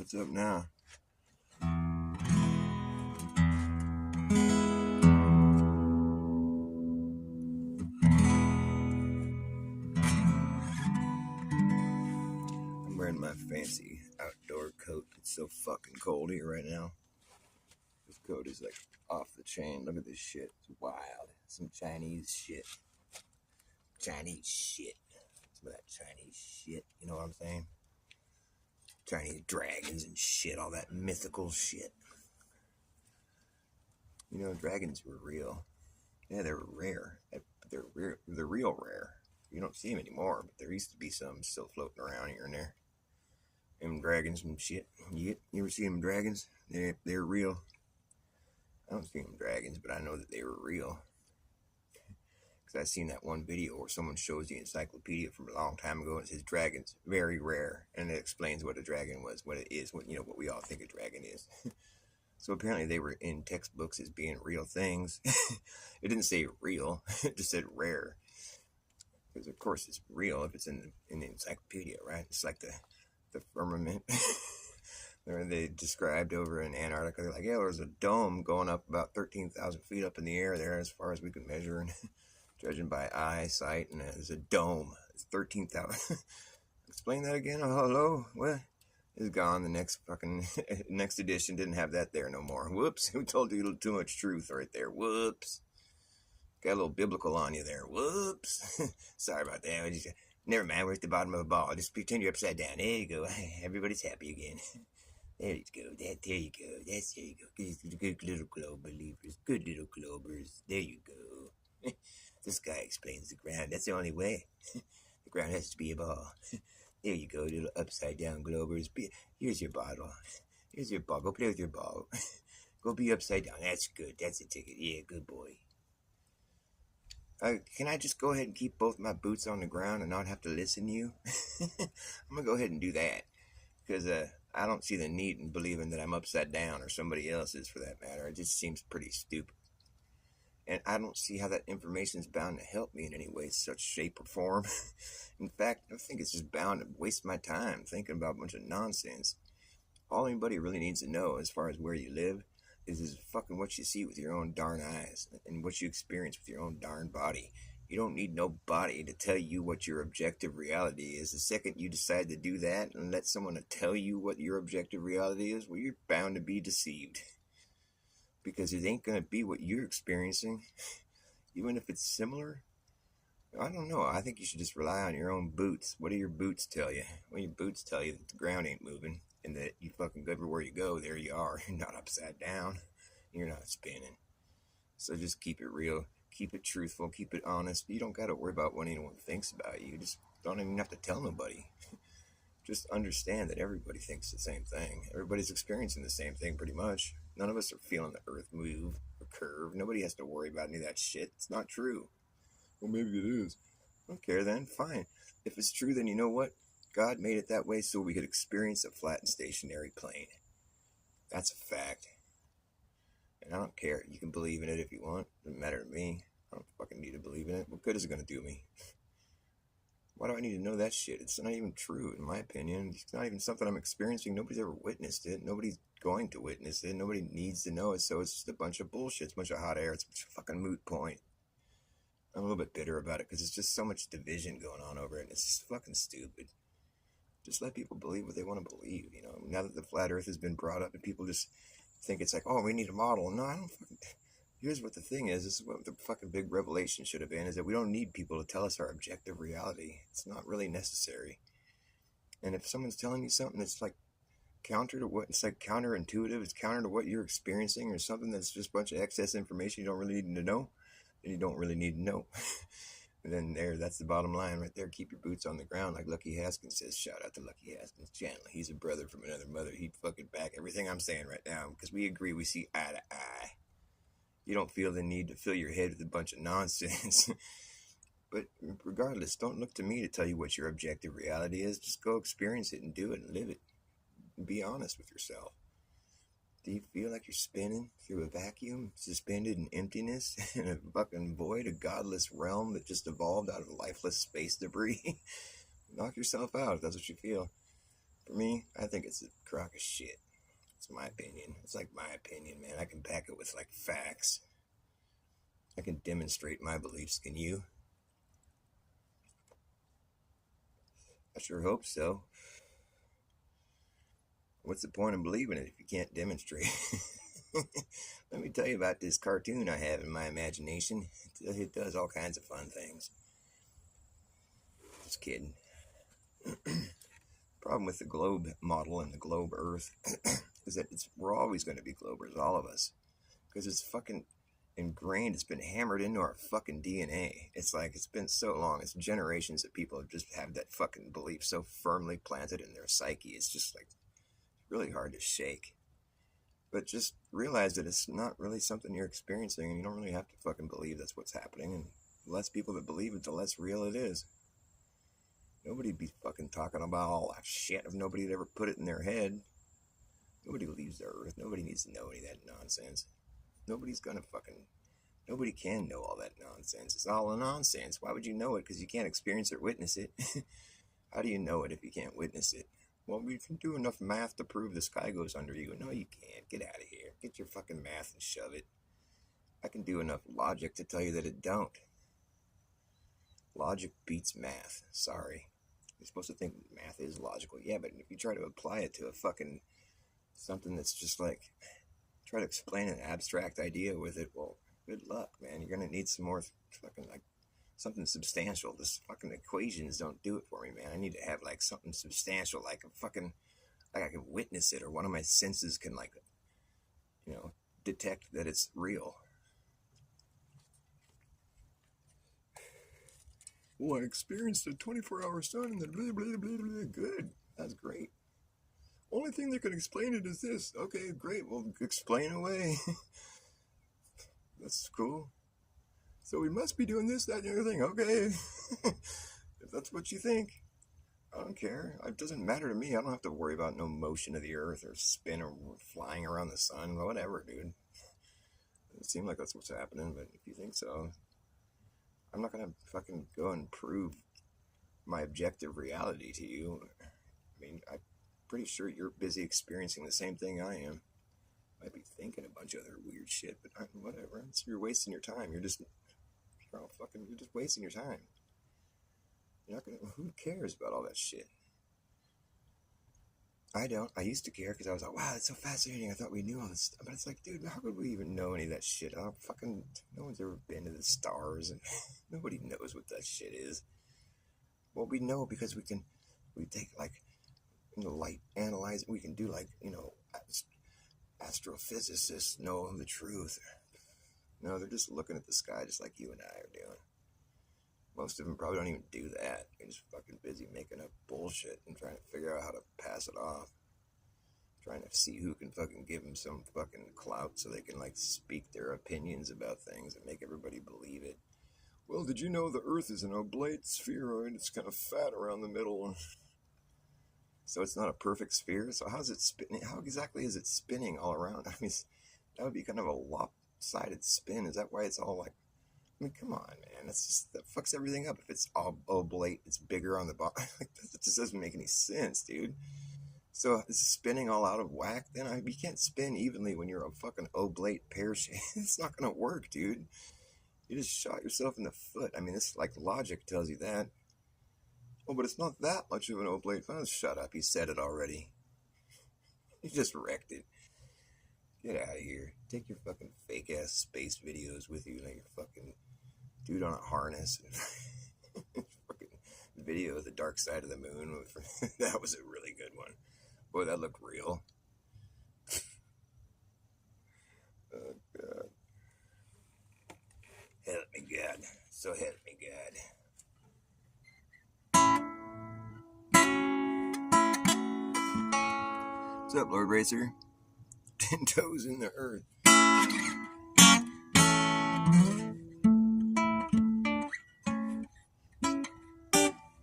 What's up now? I'm wearing my fancy outdoor coat. It's so fucking cold here right now. This coat is like off the chain. Look at this shit. It's wild. Some Chinese shit. Chinese shit. Some of that Chinese shit. You know what I'm saying? Chinese dragons and shit. All that mythical shit. You know, dragons were real. Yeah, they were rare. They're real rare. You don't see them anymore, but there used to be some still floating around here and there. Them dragons and shit. You ever see them dragons? They're real. I don't see them dragons, but I know that they were real. Because I seen that one video where someone shows the encyclopedia from a long time ago and it says dragons, very rare. And it explains what a dragon was, what it is, what we all think a dragon is. So apparently they were in textbooks as being real things. It didn't say real, it just said rare. Because of course it's real if it's in the encyclopedia, right? It's like the firmament. They described over in Antarctica, they're like, yeah, there's a dome going up about 13,000 feet up in the air there as far as we can measure, and judging by eyesight, and there's a dome. It's 13,000. Explain that again? Oh, hello? What? It's gone. The next edition didn't have that there no more. Whoops. Who told you a little too much truth right there? Whoops. Got a little biblical on you there. Whoops. Sorry about that. Never mind. We're at the bottom of a ball. Just pretend you're upside down. There you go. Everybody's happy again. There you go. There you go. There you go. Good little globe believers. Good little globers. There you go. This guy explains the ground. That's the only way. The ground has to be a ball. There you go, little upside down globers. Here's your bottle. Here's your ball. Go play with your ball. Go be upside down. That's good. That's a ticket. Yeah, good boy. Can I just go ahead and keep both my boots on the ground and not have to listen to you? I'm going to go ahead and do that. Because I don't see the need in believing that I'm upside down, or somebody else is for that matter. It just seems pretty stupid. And I don't see how that information is bound to help me in any way, such shape or form. In fact, I think it's just bound to waste my time thinking about a bunch of nonsense. All anybody really needs to know as far as where you live is fucking what you see with your own darn eyes and what you experience with your own darn body. You don't need nobody to tell you what your objective reality is. The second you decide to do that and let someone tell you what your objective reality is, well, you're bound to be deceived. Because it ain't going to be what you're experiencing, even if it's similar. I don't know. I think you should just rely on your own boots. What do your boots tell you? Well, your boots tell you that the ground ain't moving and that you fucking go everywhere you go. There you are. You're not upside down. You're not spinning. So just keep it real. Keep it truthful. Keep it honest. You don't got to worry about what anyone thinks about you. You just don't even have to tell nobody. Just understand that everybody thinks the same thing. Everybody's experiencing the same thing pretty much. None of us are feeling the earth move or curve. Nobody has to worry about any of that shit. It's not true. Well, maybe it is. I don't care then. Fine. If it's true, then you know what? God made it that way so we could experience a flat and stationary plane. That's a fact. And I don't care. You can believe in it if you want. It doesn't matter to me. I don't fucking need to believe in it. What good is it going to do me? Why do I need to know that shit? It's not even true, in my opinion. It's not even something I'm experiencing. Nobody's ever witnessed it. Nobody's going to witness it. Nobody needs to know it, so it's just a bunch of bullshit. It's a bunch of hot air. It's a fucking moot point. I'm a little bit bitter about it because there's just so much division going on over it, and it's just fucking stupid. Just let people believe what they want to believe, you know? Now that the flat earth has been brought up and people just think it's like, oh, we need a model. No, I don't fucking... Here's what the thing is. This is what the fucking big revelation should have been, is that we don't need people to tell us our objective reality. It's not really necessary. And if someone's telling you something that's like counter to what, it's like counterintuitive, it's counter to what you're experiencing, or something that's just a bunch of excess information you don't really need to know, then you don't really need to know. And then that's the bottom line right there. Keep your boots on the ground, like Luck Haskins says. Shout out to Luck Haskins channel. He's a brother from another mother. He'd fucking back everything I'm saying right now, because we agree, we see eye to eye. You don't feel the need to fill your head with a bunch of nonsense. But regardless, don't look to me to tell you what your objective reality is. Just go experience it and do it and live it. And be honest with yourself. Do you feel like you're spinning through a vacuum, suspended in emptiness, in a fucking void, a godless realm that just evolved out of lifeless space debris? Knock yourself out if that's what you feel. For me, I think it's a crock of shit. It's my opinion. It's like my opinion, man. I can back it with like facts. I can demonstrate my beliefs. Can you? I sure hope so. What's the point of believing it if you can't demonstrate? Let me tell you about this cartoon I have in my imagination. It does all kinds of fun things. Just kidding. Problem with the globe model and the globe Earth is that we're always going to be globers, all of us, because it's fucking ingrained. It's been hammered into our fucking DNA. It's like it's been so long. It's generations that people have just have that fucking belief so firmly planted in their psyche. It's just like really hard to shake. But just realize that it's not really something you're experiencing, and you don't really have to fucking believe that's what's happening. And the less people that believe it, the less real it is. Nobody'd be fucking talking about all that shit if nobody had ever put it in their head. Nobody leaves the earth. Nobody needs to know any of that nonsense. Nobody can know all that nonsense. It's all a nonsense. Why would you know it? Because you can't experience or witness it. How do you know it if you can't witness it? Well, we can do enough math to prove the sky goes under you. No, you can't. Get out of here. Get your fucking math and shove it. I can do enough logic to tell you that it don't. Logic beats math. Sorry. You're supposed to think math is logical. Yeah, but if you try to apply it to a fucking something that's just like, try to explain an abstract idea with it, well, good luck, man. You're going to need some more fucking like something substantial. This fucking equations don't do it for me, man. I need to have like something substantial, like a fucking, like I can witness it, or one of my senses can like, detect that it's real. Well, I experienced a 24-hour sun and then blah, blah, blah, blah. Good. That's great. Only thing that could explain it is this. Okay, great. Well, explain away. That's cool. So we must be doing this, that, and the other thing. Okay. If that's what you think, I don't care. It doesn't matter to me. I don't have to worry about no motion of the earth or spin or flying around the sun. Whatever, dude. It seems like that's what's happening, but if you think so, I'm not going to fucking go and prove my objective reality to you. I mean, I'm pretty sure you're busy experiencing the same thing I am. Might be thinking a bunch of other weird shit, but whatever. You're wasting your time. You're just wasting your time. You're not gonna. Who cares about all that shit? I don't. I used to care because I was like, wow, that's so fascinating. I thought we knew all this stuff. But it's like, dude, how could we even know any of that shit? No one's ever been to the stars, and nobody knows what that shit is. Well, we know because we take like, light, analyze it. We can do like, astrophysicists know the truth. No, they're just looking at the sky just like you and I are doing. Most of them probably don't even do that. They're just fucking busy making up bullshit and trying to figure out how to pass it off. Trying to see who can fucking give them some fucking clout so they can like speak their opinions about things and make everybody believe it. Well, did you know the Earth is an oblate spheroid? It's kind of fat around the middle. So it's not a perfect sphere. So how's it spinning? How exactly is it spinning all around? I mean, that would be kind of a lopsided spin. Is that why it's all like? I mean, come on, man. That fucks everything up. If it's all oblate, it's bigger on the bottom. Like, that just doesn't make any sense, dude. So it's spinning all out of whack. Then you can't spin evenly when you're a fucking oblate pear shape. It's not gonna work, dude. You just shot yourself in the foot. I mean, it's like logic tells you that. Oh, but it's not that much of an oblate. Oh, shut up. You said it already. You just wrecked it. Get out of here. Take your fucking fake ass space videos with you, like your fucking dude on a harness. Fucking video of the dark side of the moon. That was a really good one. Boy, that looked real. Oh, God. Help me, God. So help me, God. What's up, Lord Racer? 10 toes in the earth.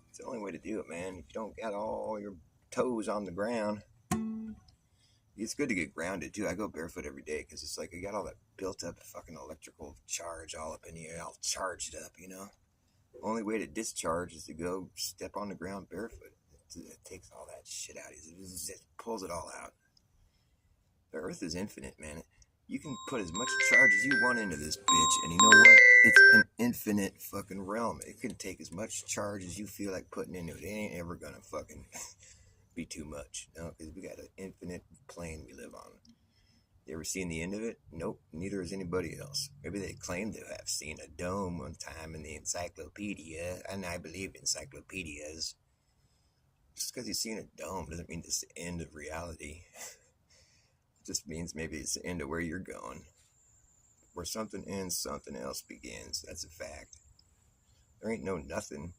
It's the only way to do it, man. If you don't got all your toes on the ground, it's good to get grounded too. I go barefoot every day because it's like I got all that built up fucking electrical charge all up in here, all charged up, Only way to discharge is to go step on the ground barefoot. It takes all that shit out. It just pulls it all out. The Earth is infinite, man. You can put as much charge as you want into this bitch, and you know what? It's an infinite fucking realm. It can take as much charge as you feel like putting into it. It ain't ever gonna fucking be too much. No, because we got an infinite plane we live on. You ever seen the end of it? Nope, neither has anybody else. Maybe they claim to have seen a dome one time in the encyclopedia, and I believe encyclopedias. Just because you've seen a dome doesn't mean it's the end of reality. It just means maybe it's the end of where you're going. Where something ends, something else begins. That's a fact. There ain't no nothing.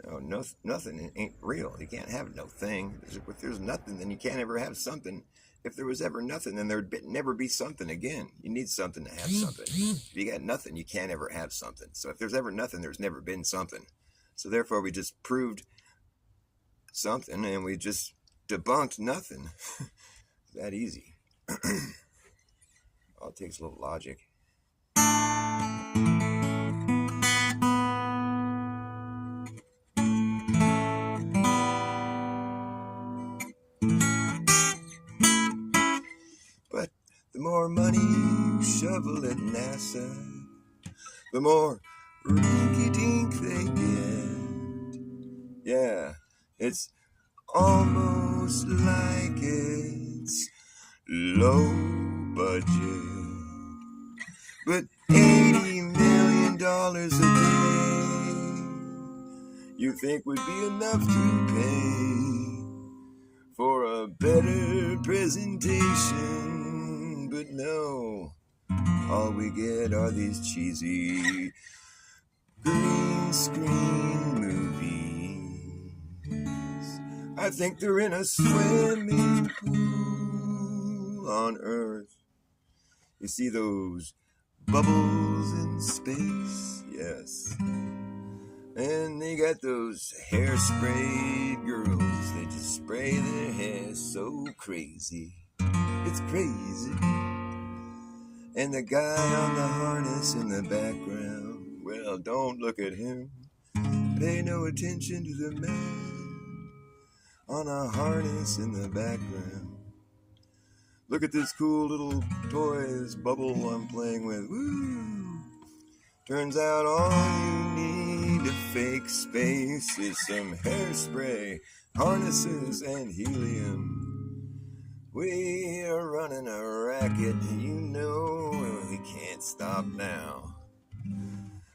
No, nothing ain't real. You can't have no thing. If there's nothing, then you can't ever have something. If there was ever nothing, then there'd never be something again. You need something to have something. If you got nothing, you can't ever have something. So if there's ever nothing, there's never been something. So therefore, we just proved something, and we just debunked nothing. That easy. All it takes a little logic. But the more money you shovel at NASA, the more rinky-dink they get. Yeah, it's almost like it's low budget. But $80 million a day, you think would be enough to pay for a better presentation. But no, all we get are these cheesy green screen movies. I think they're in a swimming pool on Earth. You see those bubbles in space? Yes. And they got those hairspray girls. They just spray their hair so crazy. It's crazy. And the guy on the harness in the background, well, don't look at him. Pay no attention to the man on a harness in the background. Look at this cool little toys bubble I'm playing with. Woo! Turns out all you need to fake space is some hairspray, harnesses, and helium. We are running a racket, you know we can't stop now.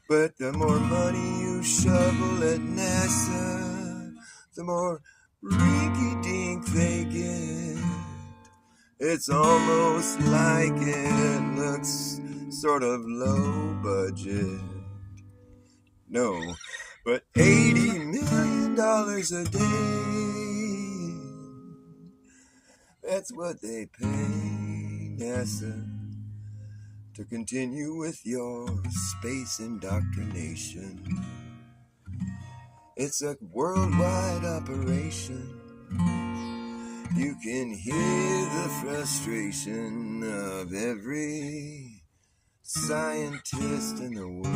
But the more money you shovel at NASA, the more rinky-dink they get. It's almost like it looks sort of low budget. No, but $80 million a day. That's what they pay NASA to continue with your space indoctrination. It's a worldwide operation. You can hear the frustration of every scientist in the world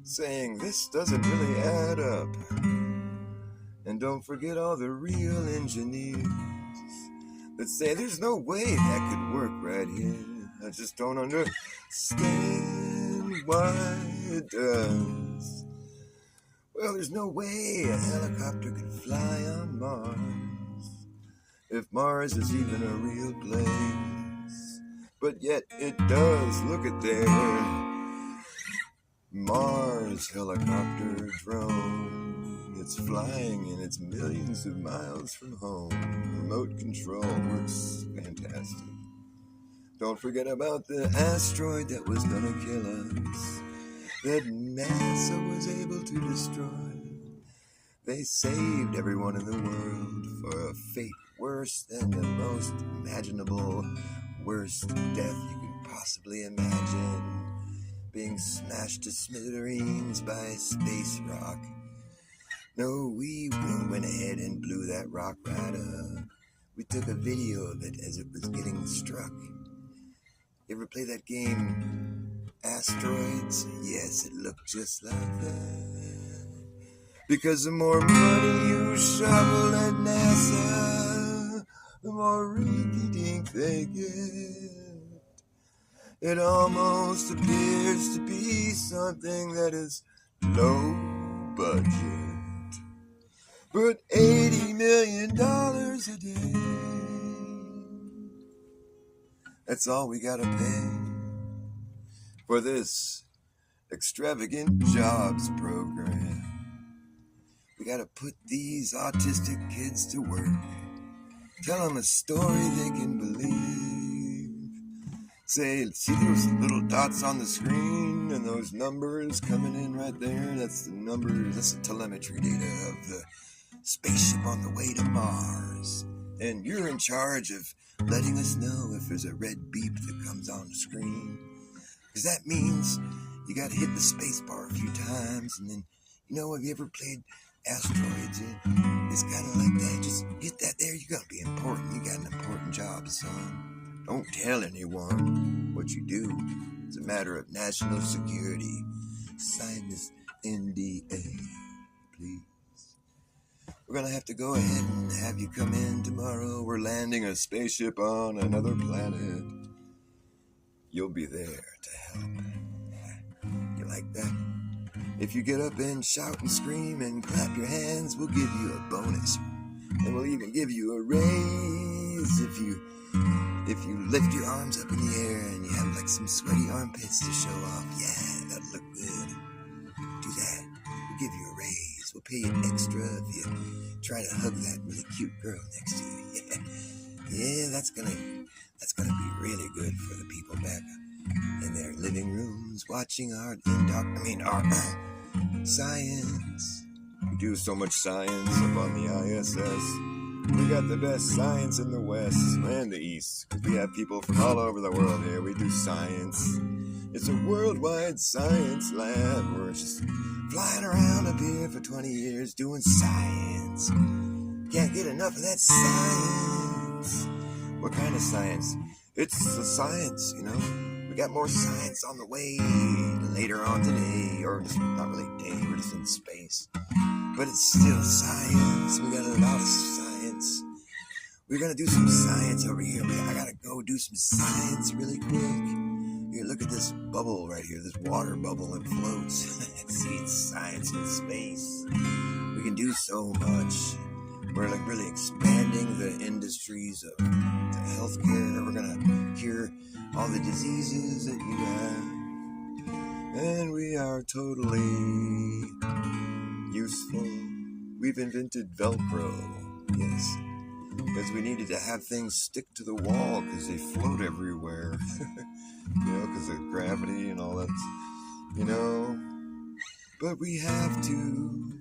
saying this doesn't really add up. And don't forget all the real engineers that say there's no way that could work right here. I just don't understand why it does. Well, there's no way a helicopter could fly on Mars, if Mars is even a real place. But yet it does. Look at there. Mars helicopter drone. It's flying and it's millions of miles from home. Remote control works fantastic. Don't forget about the asteroid that was gonna kill us, that NASA was able to destroy. They saved everyone in the world for a fate worse than the most imaginable, worst death you could possibly imagine. Being smashed to smithereens by a space rock. No, we went ahead and blew that rock right up. We took a video of it as it was getting struck. You ever play that game, Asteroids? Yes, it looked just like that. Because the more money you shovel at NASA, the more rinky-dink they get. It almost appears to be something that is low budget. But $80 million a day, that's all we gotta pay for this extravagant jobs program. We gotta put these autistic kids to work. Tell them a story they can believe. Say, see those little dots on the screen and those numbers coming in right there? That's the numbers, that's the telemetry data of the spaceship on the way to Mars. And you're in charge of letting us know if there's a red beep that comes on the screen. Because that means you gotta hit the space bar a few times, and then, you know, have you ever played Asteroids? It's kind of like that. Just hit that there, you're gonna be important. You got an important job, son. Don't tell anyone what you do. It's a matter of national security. Sign this NDA, please. We're gonna have to go ahead and have you come in tomorrow. We're landing a spaceship on another planet. You'll be there to help. You like that? If you get up and shout and scream and clap your hands, we'll give you a bonus. And we'll even give you a raise if you lift your arms up in the air and you have like some sweaty armpits to show off. Yeah, that'll look good. Do that. We'll give you a raise. We'll pay you extra if you try to hug that really cute girl next to you. Yeah, that's gonna be really good for the people back in their living rooms watching our science. We do so much science up on the ISS. We got the best science in the West and the East, because we have people from all over the world here. We do science. It's a worldwide science lab. We're just flying around up here for 20 years doing science. Can't get enough of that science. What kind of science? It's the science, you know. We got more science on the way later on today, or just not really today, we're just in space. But it's still science. We got a lot of science. We're gonna do some science over here. I gotta go do some science really quick. Here, look at this bubble right here, this water bubble that floats. See, it's science in space. We can do so much. We're like really expanding the industries of healthcare. We're gonna cure all the diseases that you have. And we are totally useful. We've invented Velcro. Yes. Because we needed to have things stick to the wall because they float everywhere. You know, because of gravity and all that, you know. But we have to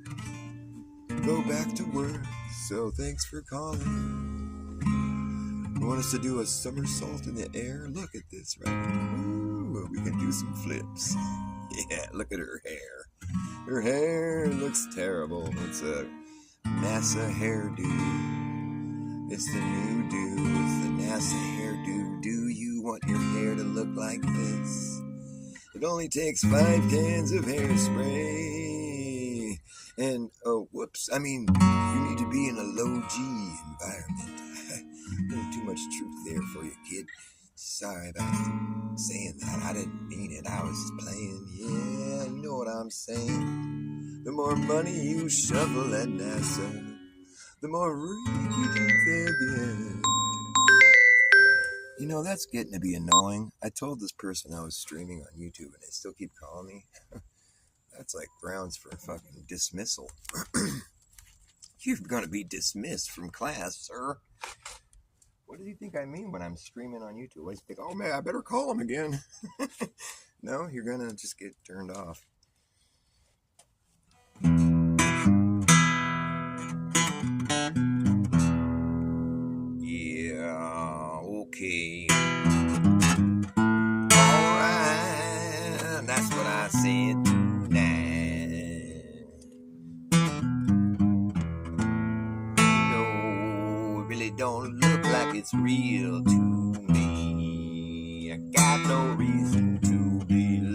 go back to work, so thanks for calling. You want us to do a somersault in the air? Look at this, right? Ooh, we can do some flips. Yeah, look at her hair. Her hair looks terrible. It's a NASA hairdo. It's the new do. It's the NASA hairdo. Do you want your hair to look like this? It only takes 5 cans of hairspray. And, oh, whoops. I mean, you need to be in a low G environment. A little too much truth there for you, kid. Sorry about saying that. I didn't mean it. I was just playing. Yeah, you know what I'm saying. The more money you shovel at NASA, the more rinky-dink they get. You know, that's getting to be annoying. I told this person I was streaming on YouTube and they still keep calling me. That's like grounds for fucking dismissal. You're going to be dismissed from class, sir. What do you think I mean when I'm streaming on YouTube? I think, oh man, I better call him again. No, you're going to just get turned off. Yeah, okay. Alright, that's what I said tonight. No, it really don't look like it's real to me. I got no reason to believe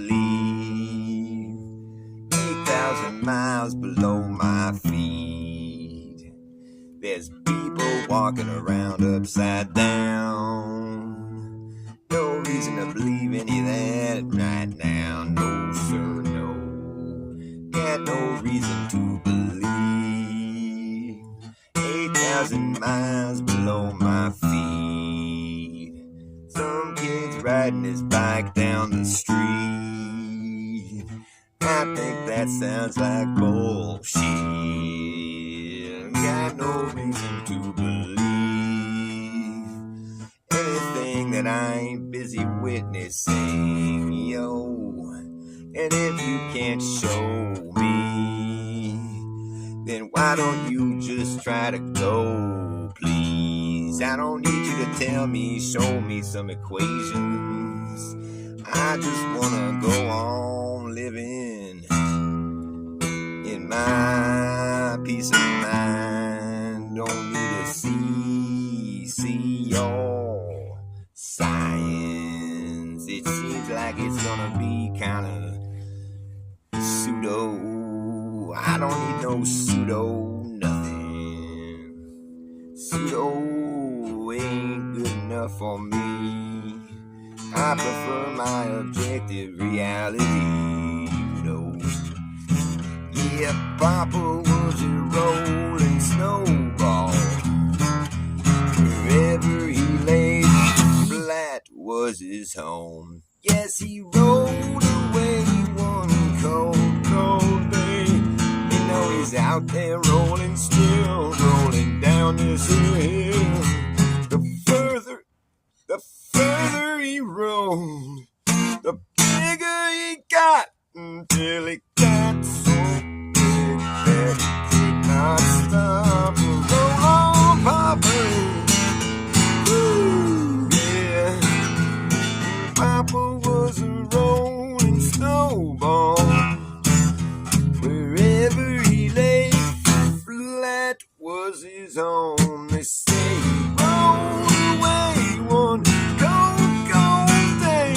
8,000 8,000 miles below my feet. There's people walking around upside down. No reason to believe any of that right now. No, sir, no. Got no reason to believe. 8,000 miles below my feet. Some kid's riding his bike down the street. I think that sounds like bullshit. Got no reason to believe anything that I ain't busy witnessing, yo. And if you can't show me, then why don't you just try to go, please? I don't need you to tell me, show me some equations. I just wanna go on living in my peace of mind. Don't need to see your science. It seems like it's gonna be kinda pseudo. I don't need no pseudo nothing. Pseudo ain't good enough for me. I prefer my objective reality, you know. Yeah, Papa was a rolling snowball. Wherever he lay, flat was his home. Yes, he rolled away one cold day. You know he's out there rolling still, rolling down this hill. The further he rolled, the bigger he got, until he got so big that he could not stop. Roll on, Papa. Ooh, yeah. Papa was a rolling snowball. Wherever he lay, flat was his home. They say he rolled away one cold day.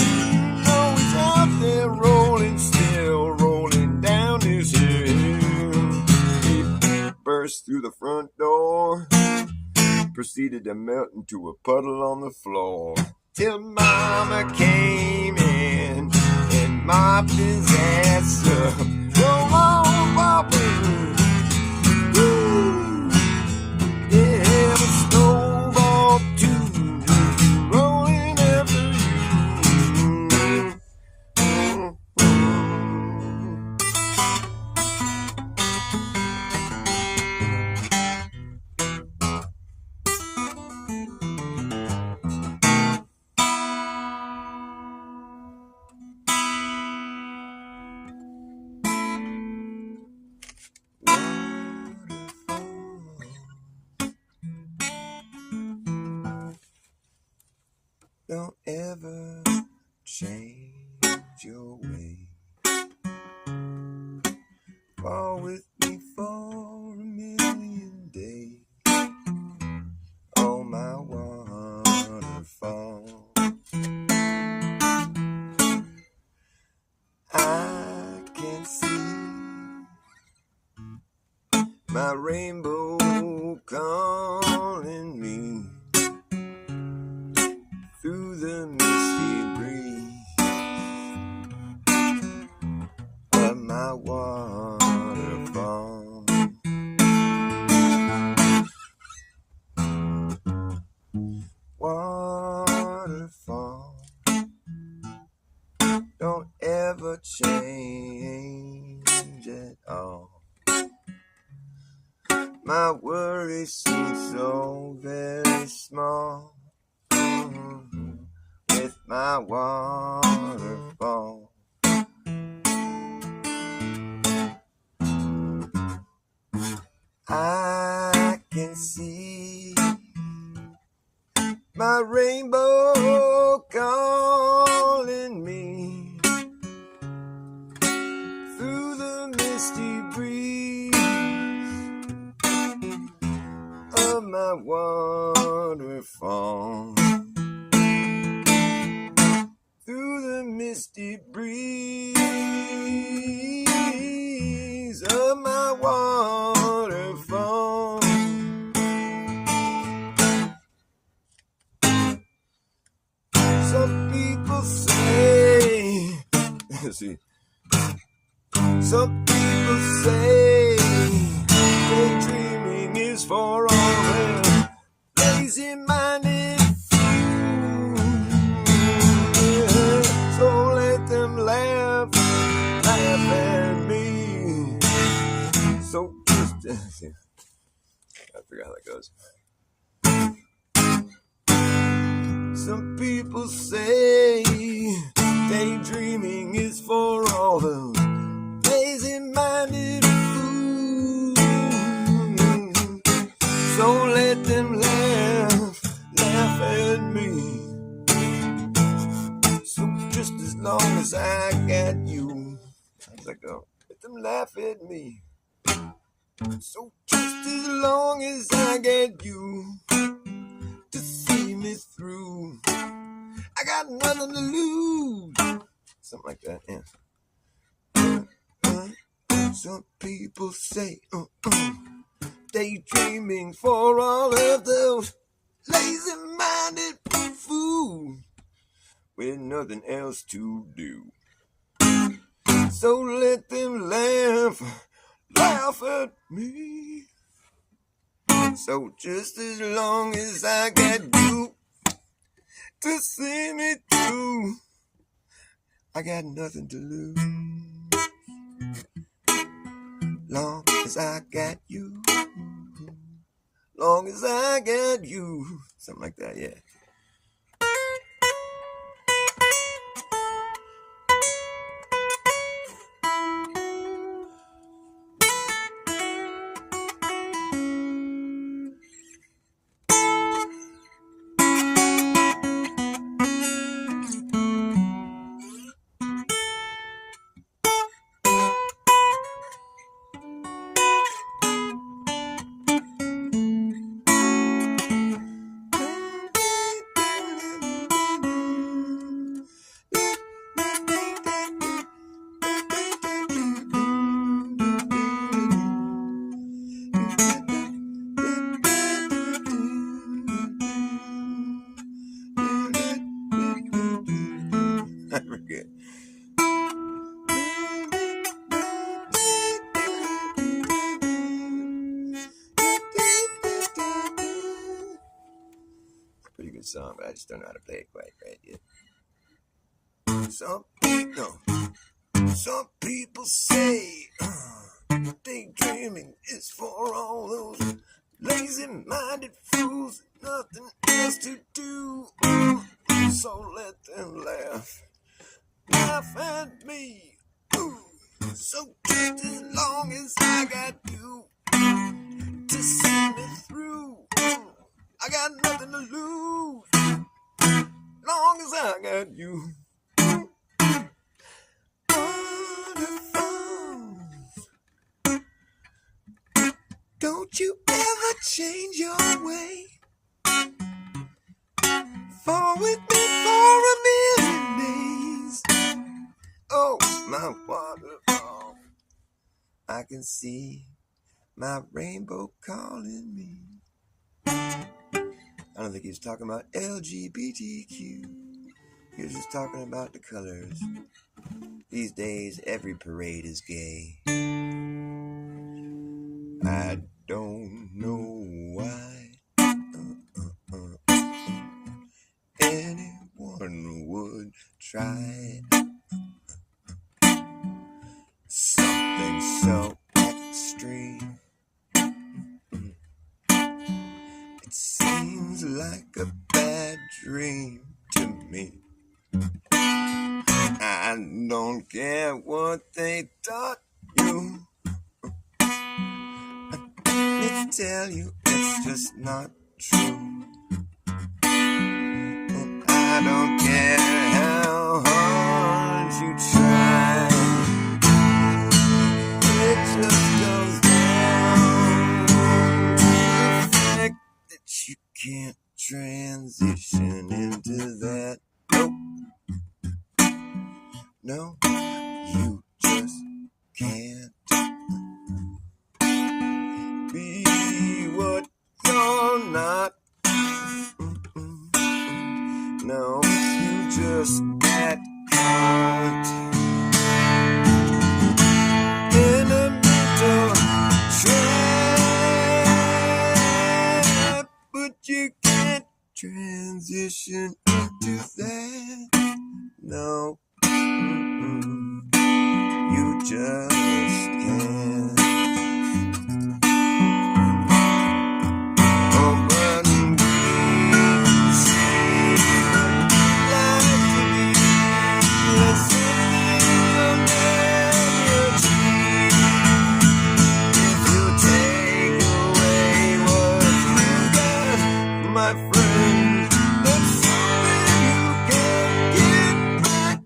No, he's out there rolling still, rolling down this hill. He burst through the front door, proceeded to melt into a puddle on the floor, till Mama came in and mopped his ass up. Roll on, Papa. Woo. Yeah, the snowball too, rolling after Don't ever change your way. Fall with me for a million days. Oh, my waterfall. I can see my rainbow calling me through the misty breeze of my waterfall. Waterfall, don't ever change at all. My worries seem so very small with my waterfall. I can see my rainbow calling me through the misty breeze of my waterfall. Through the misty breeze of my waterfall. Some people say, see, some people say daydreaming is for all the lazy-minded few. So let them laugh at me. So just, I forgot how that goes. Some people say daydreaming is for all those lazy-minded fools. So let them laugh at me. So just as long as I got you, how's that go? Let them laugh at me. So just as long as I get you to see me through, I got nothing to lose. Something like that, yeah. Some people say daydreaming for all of those lazy-minded fools with nothing else to do. So let them laugh at me. So just as long as I got you to see me through, I got nothing to lose. Long as I got you, long as I got you. Something like that, yeah. I forget. Pretty good song, but I just don't know how to play it quite right yet. Some people say daydreaming is for all those lazy-minded fools, nothing else to do. So let them laugh at me. So just as long as I got you to see me through, I got nothing to lose. Long as I got you. Don't you ever change your way. Fall with me for a million days. Oh, my waterfall, I can see my rainbow calling me. I don't think he was talking about LGBTQ. He was just talking about the colors. These days, every parade is gay. I don't know why anyone would try something so extreme. It seems like a bad dream to me. I don't care what they taught you. Let's tell you it's just not true. And I don't care how hard you try. It just goes down to the fact that you can't transition into that. Nope. No, you just can't. transition into that. No, you just can't. Oh, but we see what you like to be. Listen in your melody. If you take away what you got, my friend, that's something you can't get back.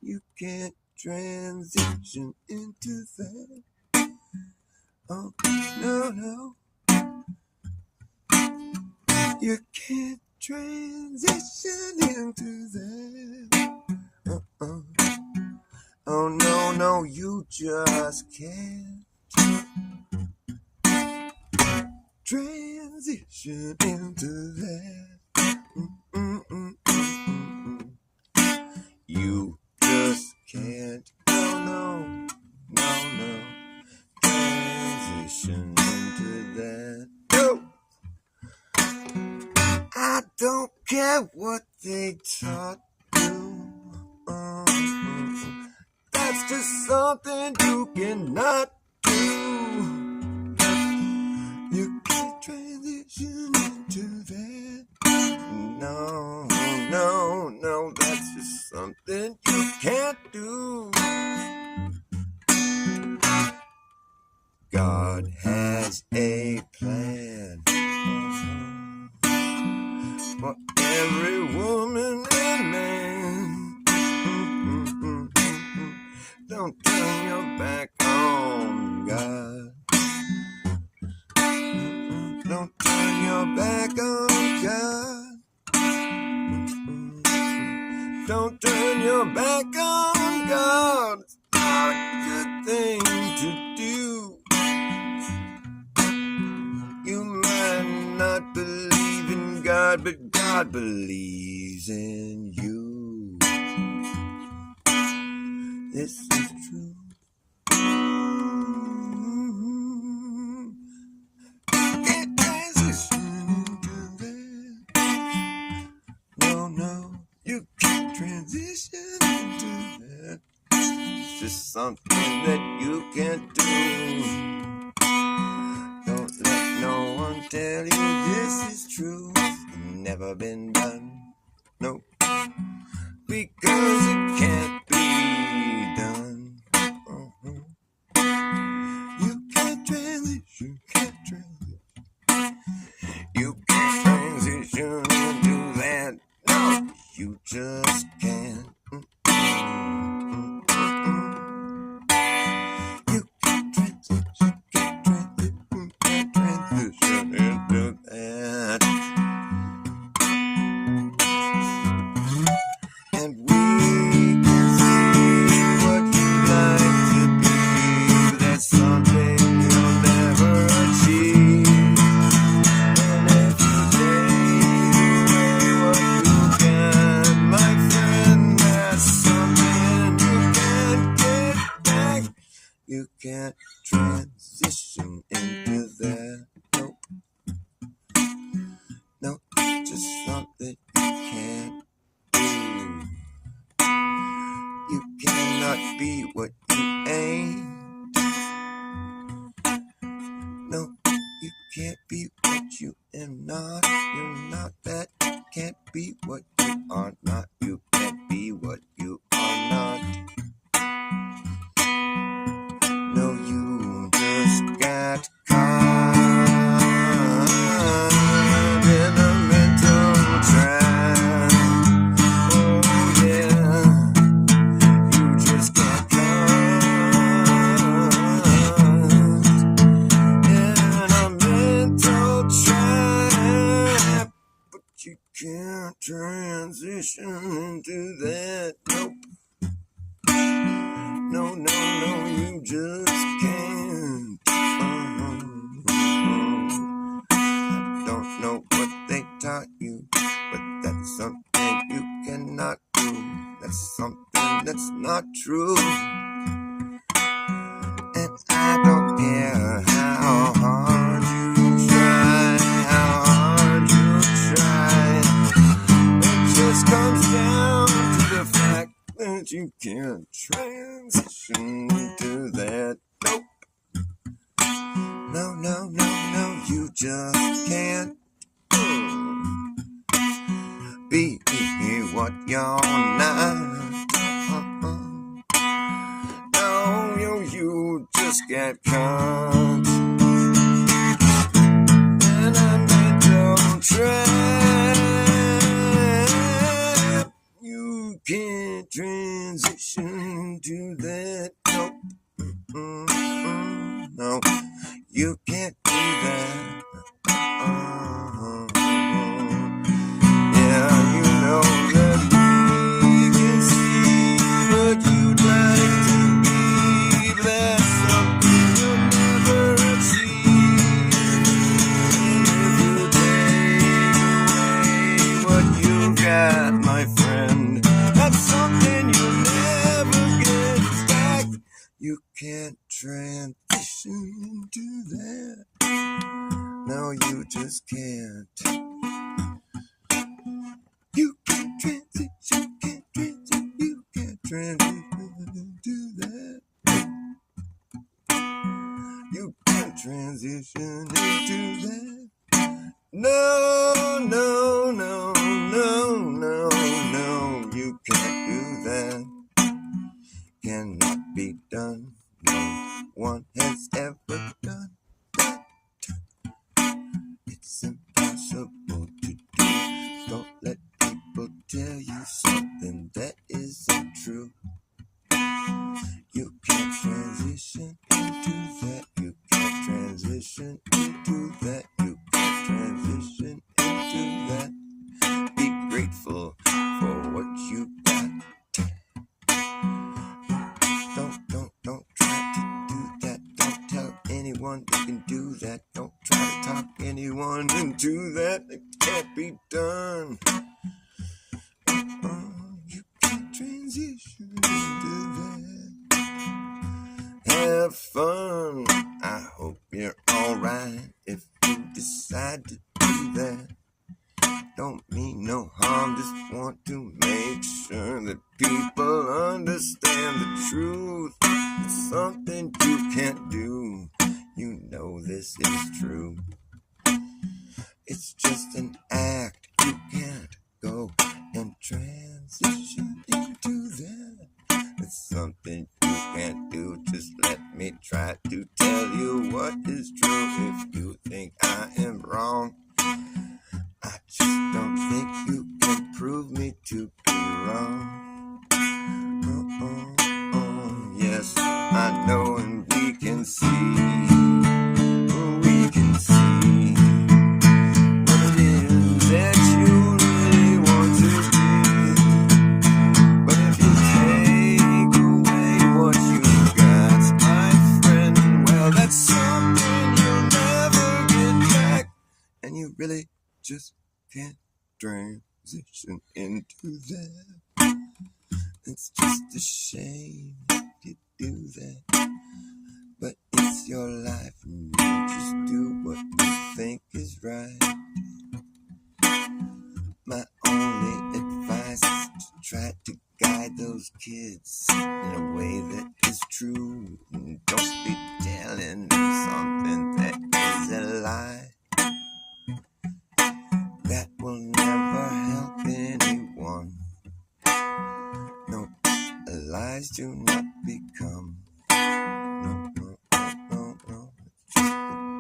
You can't transition into that. Oh, no, no. You can't transition into that. Oh, no, no, you just can't transition into that. You just can't. No, no, no, no. Transition into that. No! I don't care what they taught you. That's just something you cannot do. You can't transition into that. No, no, no, that's just something you can't do. God has a plan for every woman and man. Don't turn your back on God. Don't turn your back on God. Don't turn your back on God. It's not a good thing to do. You might not believe in God, but God believes in you. This is true. Can't transition into that. No, no, you can't transition into that. It's just something that you can't do. Don't let no one tell you this is true. It's never been done. No, because it can't be done. You can't transition, can't transition. You can't transition into that. No, you just can't. You can't transition, can't transition into that. And we can see what you like to be. That's something you'll never achieve. And if you take away what you got, my friend, that's something you can't get back. You can't transition into that. Nope. Nope, just something you can't do. You cannot be what you ain't. No, you can't be what you am not. You're not that. You can't be what you are not. You can't be what you are not. No, you just got caught in a mental trap. Oh yeah, you just got caught in a mental trap. But you can't transition into that. Nope. No, no, no, you just can't. I don't know what they taught you, but that's something you cannot do. That's something that's not true. And I don't care how hard you try, how hard you try. No, no, no, no, you just can't be what you're not. No, you just get caught in a mental trap. You can't transition to that. No, you can't do that. Yeah, you know that we can see what you'd like to be. That's something you'll never achieve. And if you take away what you got, my friend, that's something you'll never get back. You can't transition to that. No, you just can't. You can't transition, you can't transition to that. You can't transition into that. No, no, no, no, no, no, you can't do that. Cannot be done. No one has ever done that. It's impossible to do. Don't let people tell you something that isn't true. You can't transition into that. You can't transition into that. You can't transition into that. Be grateful for what you got. Don't try to do that. Don't tell anyone you can do that. Don't try to talk anyone into that. It can't be done. You can't transition into that. Have fun. I hope you're alright if you decide to do that. Don't mean no harm, just want to make sure that people understand the truth. It's something you can't do. You know this is true. It's just an act. You can't go and transition into that. It's something you can't do. Just let me try to tell you what is true. If you think I am wrong, I just don't think you can prove me to be wrong. Yes, I know, and we can see what it is that you really want to be. But if you take away what you got, my friend, well, that's something you'll never get back. And you really just can't transition into that. It's just a shame you do that. But it's your life and you just do what you think is right. My only advice is to try to guide those kids in a way that is true. And don't be telling them something that is a lie. That will never help anyone. No, lies do not become. No, it's just a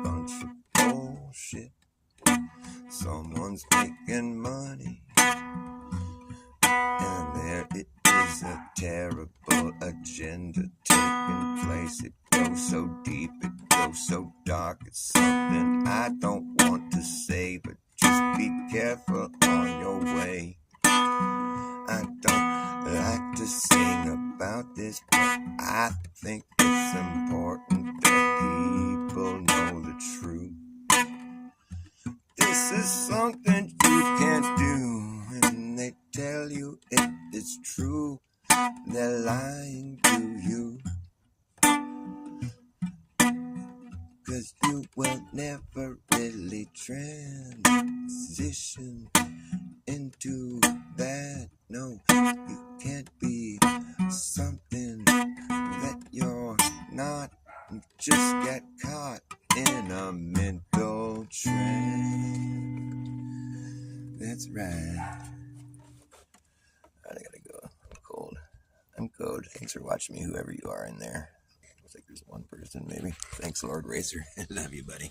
bunch of bullshit. Someone's making money, and there it is, a terrible agenda taking place. It goes so deep, it goes so dark. It's something I don't want to say, but just be careful on your way. I don't like to sing about this, but I think it's important that people know the truth. This is something you can't do, and they tell you it is true. They're lying to you, 'cause you will never really transition into that. No, you can't be something that you're not. You just get caught in that's right. I gotta go. I'm cold. I'm cold. Thanks for watching me, whoever you are in there. Looks like there's one person, maybe. Thanks, Lord Racer. Love you, buddy.